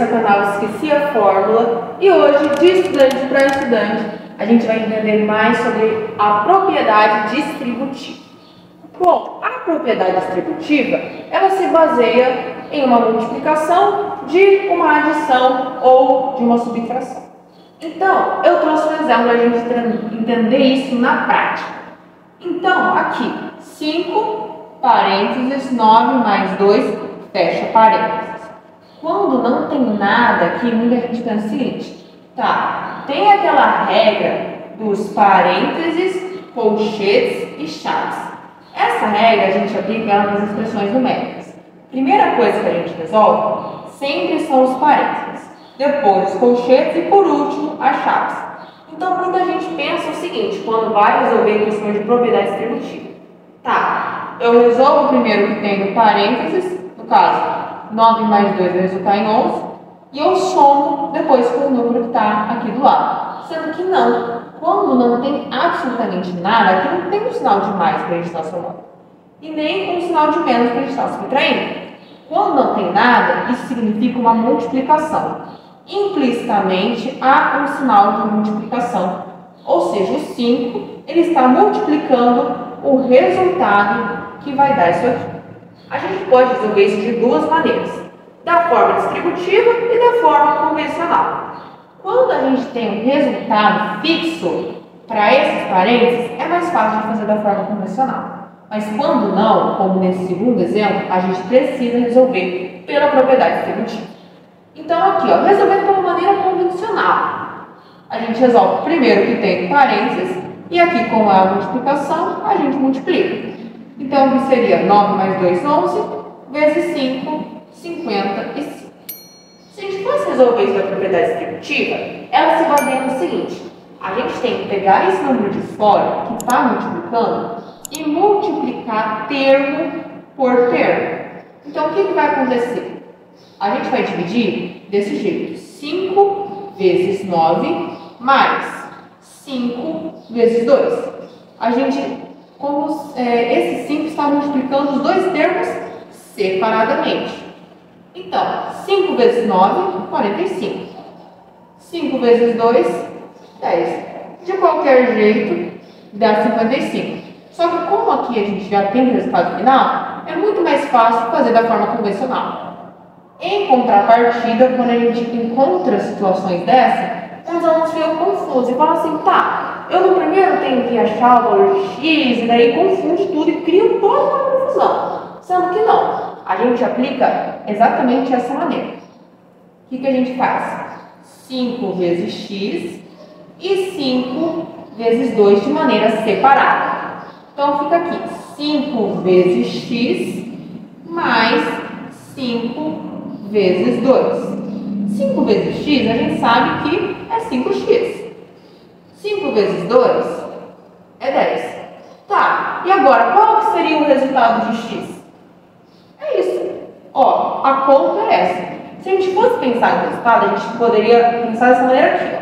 esse é o canal Esqueci a Fórmula e hoje, de estudante para estudante, a gente vai entender mais sobre a propriedade distributiva. Bom, a propriedade distributiva, ela se baseia em uma multiplicação de uma adição ou de uma subtração. Então, eu trouxe um exemplo para a gente entender isso na prática. Então, aqui, 5, parênteses, 9 mais 2, fecha parênteses. Quando não tem nada aqui, muita gente pensa o seguinte, tá, tem aquela regra dos parênteses, colchetes e chaves. Essa regra a gente aplica ela nas expressões numéricas. Primeira coisa que a gente resolve sempre são os parênteses, depois os colchetes e por último as chaves. Então muita gente pensa o seguinte, quando vai resolver questões de propriedade distributiva. Tá, eu resolvo primeiro o que tem no parênteses, no caso 9 mais 2 vai resultar em 11, e eu somo depois com o número que está aqui do lado. Sendo que não, quando não tem absolutamente nada, aqui não tem um sinal de mais para a gente estar somando, e nem um sinal de menos para a gente estar subtraindo. Quando não tem nada, isso significa uma multiplicação. Implicitamente há um sinal de multiplicação, ou seja, o 5 ele está multiplicando o resultado que vai dar isso aqui. A gente pode resolver isso de duas maneiras, da forma distributiva e da forma convencional. Quando a gente tem um resultado fixo para esses parênteses, é mais fácil de fazer da forma convencional. Mas quando não, como nesse segundo exemplo, a gente precisa resolver pela propriedade distributiva. Então aqui, ó, resolvendo de uma maneira convencional, a gente resolve primeiro o que tem parênteses e aqui com a multiplicação a gente multiplica. Então aqui seria 9 mais 2, 11, vezes 5, 55. Se a gente fosse resolver isso da propriedade distributiva, ela se baseia no seguinte, a gente tem que pegar esse número de fora que está multiplicando e multiplicar termo por termo. Então o que vai acontecer? A gente vai dividir desse jeito, 5 vezes 9 mais 5 vezes 2. A gente, esse 5 está multiplicando os dois termos separadamente. Então, 5 vezes 9, 45. 5 vezes 2, 10. De qualquer jeito, dá 55. Só que como aqui a gente já tem o resultado final, é muito mais fácil fazer da forma convencional. Em contrapartida, quando a gente encontra situações dessa, os alunos ficam confusos e falam assim, tá, eu no primeiro tenho que achar o valor de x, e daí confunde tudo e cria toda uma confusão. Sendo que não, a gente aplica exatamente essa maneira. O que a gente faz? 5 vezes x e 5 vezes 2 de maneira separada. Então fica aqui, 5 vezes x mais 5 vezes 2. 5 vezes x, a gente sabe que é 5x. 5 vezes 2 é 10. Tá, e agora, qual que seria o resultado de x? É isso. Ó, a conta é essa. Se a gente fosse pensar no resultado, a gente poderia pensar dessa maneira aqui, ó.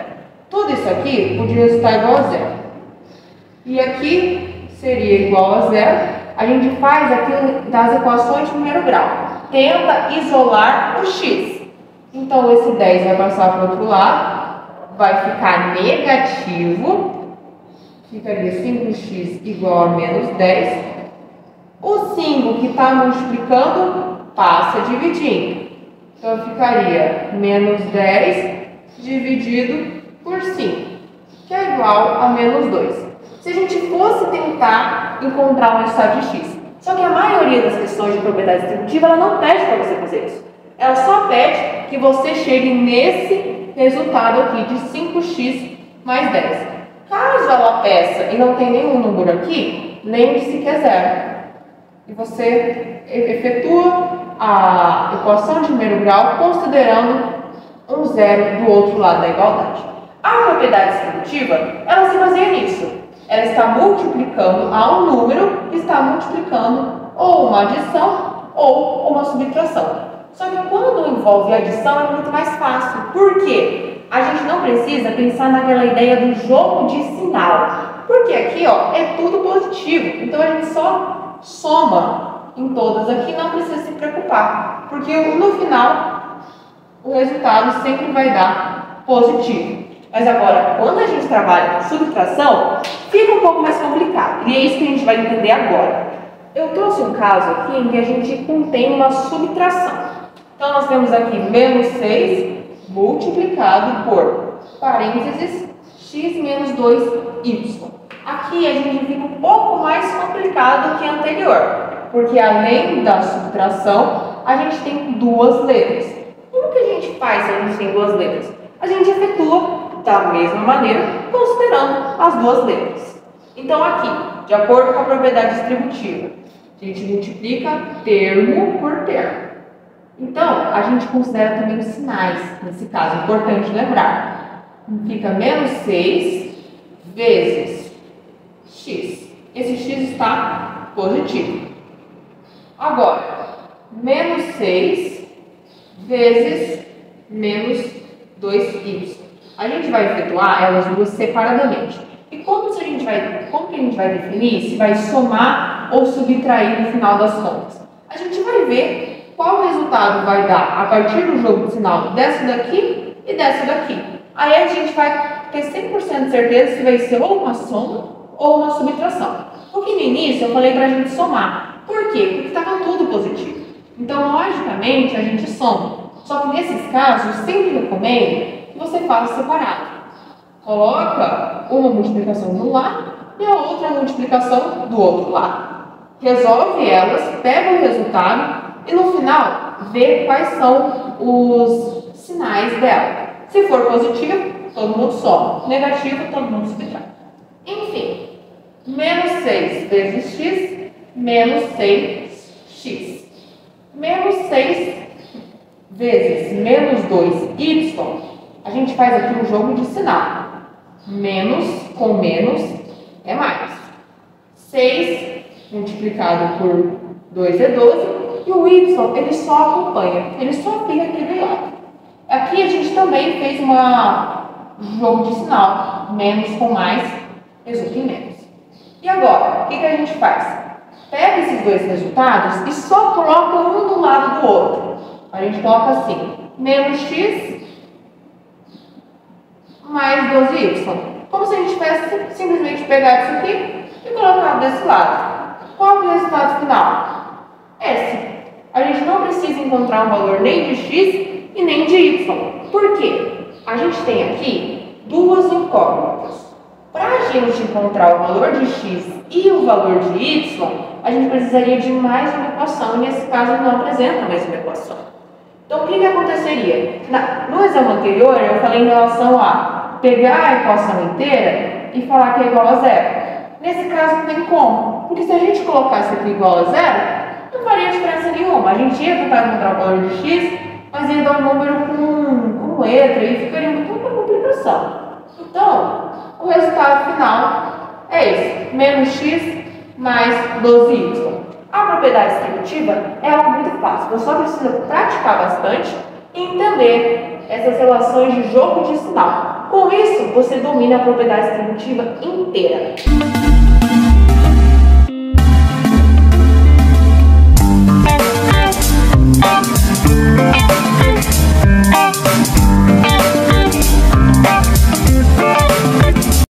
Tudo isso aqui podia resultar igual a zero. E aqui seria igual a zero. A gente faz aqui das equações de primeiro grau. Tenta isolar o x. Então, esse 10 vai passar para o outro lado, vai ficar negativo, ficaria 5x igual a menos 10. O 5 que está multiplicando passa dividindo. Então, ficaria menos 10 dividido por 5, que é igual a menos 2. Se a gente fosse tentar encontrar um resultado de x, só que a maioria das questões de propriedade distributiva, ela não pede para você fazer isso. Ela só pede que você chegue nesse resultado aqui de 5x mais 10. Caso ela peça e não tem nenhum número aqui, lembre-se que é zero. E você efetua a equação de primeiro grau considerando um zero do outro lado da igualdade. A propriedade distributiva, ela se baseia nisso. Ela está multiplicando a um número que está multiplicando ou uma adição ou uma subtração. Só que quando envolve adição é muito mais fácil. Por quê? A gente não precisa pensar naquela ideia do jogo de sinal. Porque aqui, ó, é tudo positivo. Então a gente só soma em todas aqui, não precisa se preocupar. Porque no final o resultado sempre vai dar positivo. Mas agora, quando a gente trabalha com subtração, fica um pouco mais complicado. E é isso que a gente vai entender agora. Eu trouxe um caso aqui em que a gente contém uma subtração. Então, nós temos aqui menos 6 multiplicado por parênteses x menos 2y. Aqui a gente fica um pouco mais complicado que a anterior, porque além da subtração, a gente tem duas letras. Como que a gente faz se a gente tem duas letras? A gente efetua da mesma maneira, considerando as duas letras. Então, aqui, de acordo com a propriedade distributiva, a gente multiplica termo por termo. Então, a gente considera também os sinais, nesse caso, é importante lembrar. Fica menos 6 vezes x. Esse x está positivo. Agora, menos 6 vezes menos 2y. A gente vai efetuar elas duas separadamente. E como que a gente vai definir se vai somar ou subtrair no final das contas? A gente vai ver qual resultado vai dar a partir do jogo de sinal dessa daqui e dessa daqui. Aí a gente vai ter 100% de certeza se vai ser ou uma soma ou uma subtração. Porque no início eu falei para a gente somar. Por quê? Porque estava tudo positivo. Então, logicamente, a gente soma. Só que nesses casos, eu sempre recomendo que você faça separado. Coloca uma multiplicação de um lado e a outra multiplicação do outro lado. Resolve elas, pega o resultado e no final vê quais são os sinais dela. Se for positivo, todo mundo soma. Negativo, todo mundo subtrai. Enfim, menos 6 vezes x, menos 6x. Menos 6 vezes menos 2y, a gente faz aqui um jogo de sinal. Menos com menos é mais. 6 multiplicado por 2 é 12. E o y, ele só acompanha. Ele só fica aqui do lado. Aqui a gente também fez um jogo de sinal. Menos com mais resulta em menos. E agora, o que a gente faz? Pega esses dois resultados e só coloca um do lado do outro. A gente coloca assim, menos x mais 12y. Como se a gente tivesse simplesmente pegado isso aqui e colocado desse lado. Qual é o resultado final? Esse. A gente não precisa encontrar um valor nem de x e nem de y. Por quê? A gente tem aqui duas incógnitas. Para a gente encontrar o valor de x e o valor de y, a gente precisaria de mais uma equação. E nesse caso não apresenta mais uma equação. Então, o que aconteceria? No exame anterior, eu falei em relação a pegar a equação inteira e falar que é igual a zero. Nesse caso, não tem como. Porque se a gente colocasse aqui igual a zero, não faria diferença nenhuma. A gente ia tentar encontrar o valor de x, mas ia dar um número com letra e ficaria muita complicação. Então, o resultado final é esse. Menos x mais 12y. A propriedade distributiva é algo muito fácil. Você só precisa praticar bastante e entender essas relações de jogo de sinal. Com isso, você domina a propriedade distributiva inteira.